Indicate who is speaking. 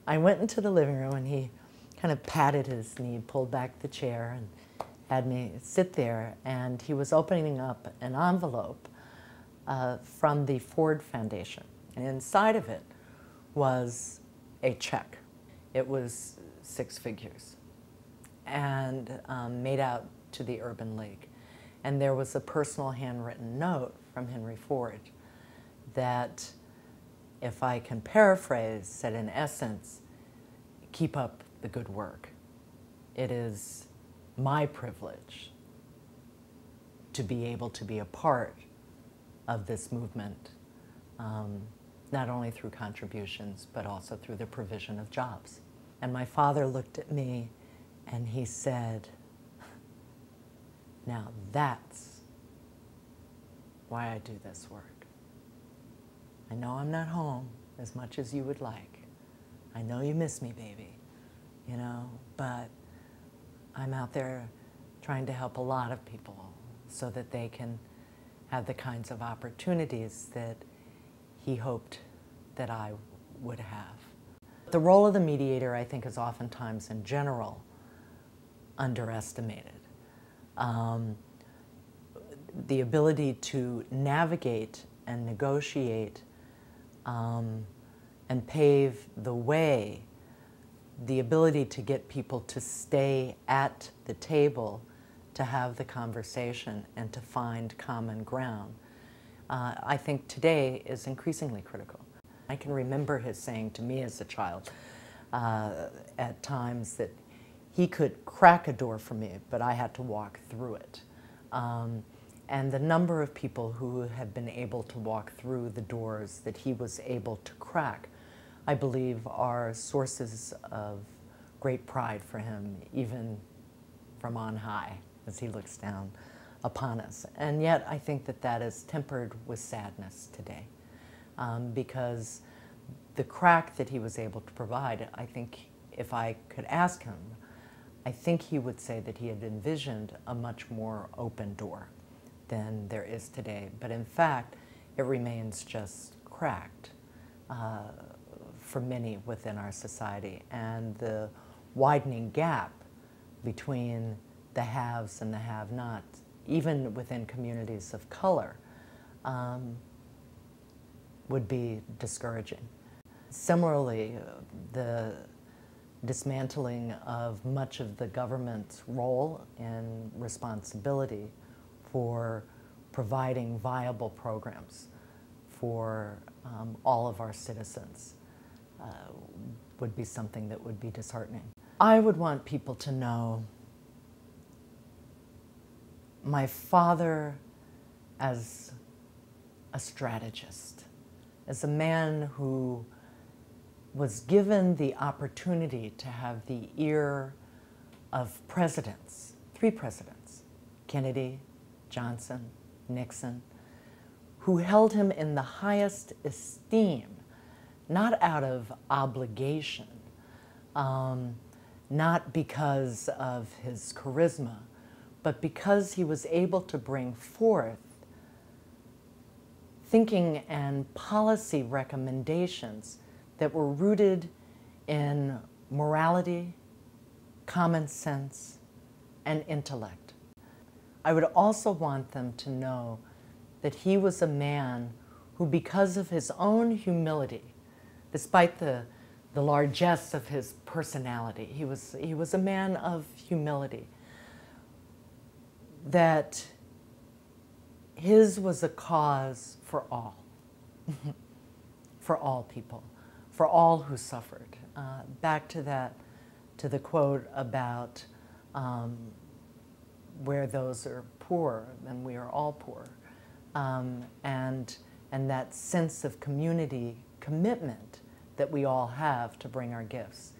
Speaker 1: I went into the living room and he kind of patted his knee, pulled back the chair, and had me sit there, and he was opening up an envelope from the Ford Foundation. And inside of it was a check. It was 6 figures and made out to the Urban League. And there was a personal handwritten note from Henry Ford that, if I can paraphrase, said in essence, keep up the good work. It is my privilege to be able to be a part of this movement, not only through contributions, but also through the provision of jobs. And my father looked at me and he said, now that's why I do this work. I know I'm not home as much as you would like. I know you miss me, baby, you know, but I'm out there trying to help a lot of people so that they can have the kinds of opportunities that he hoped that I would have. The role of the mediator, I think, is oftentimes, in general, underestimated. The ability to navigate and negotiate and pave the way, the ability to get people to stay at the table, to have the conversation and to find common ground, I think today is increasingly critical. I can remember his saying to me as a child at times that he could crack a door for me, but I had to walk through it. And the number of people who have been able to walk through the doors that he was able to crack, I believe, are sources of great pride for him, even from on high, as he looks down upon us. And yet I think that that is tempered with sadness today, because the crack that he was able to provide, I think if I could ask him, I think he would say that he had envisioned a much more open door than there is today. But in fact, it remains just cracked for many within our society. And the widening gap between the haves and the have-nots, even within communities of color, would be discouraging. Similarly, the dismantling of much of the government's role and responsibility for providing viable programs for all of our citizens would be something that would be disheartening. I would want people to know my father as a strategist, as a man who was given the opportunity to have the ear of presidents, 3 presidents, Kennedy, Johnson, Nixon, who held him in the highest esteem, not out of obligation, not because of his charisma, but because he was able to bring forth thinking and policy recommendations that were rooted in morality, common sense, and intellect. I would also want them to know that he was a man who, because of his own humility, despite the largesse of his personality, he was a man of humility, that his was a cause for all, for all people, for all who suffered. Back to the quote about where those are poor, then we are all poor, and that sense of community commitment that we all have to bring our gifts.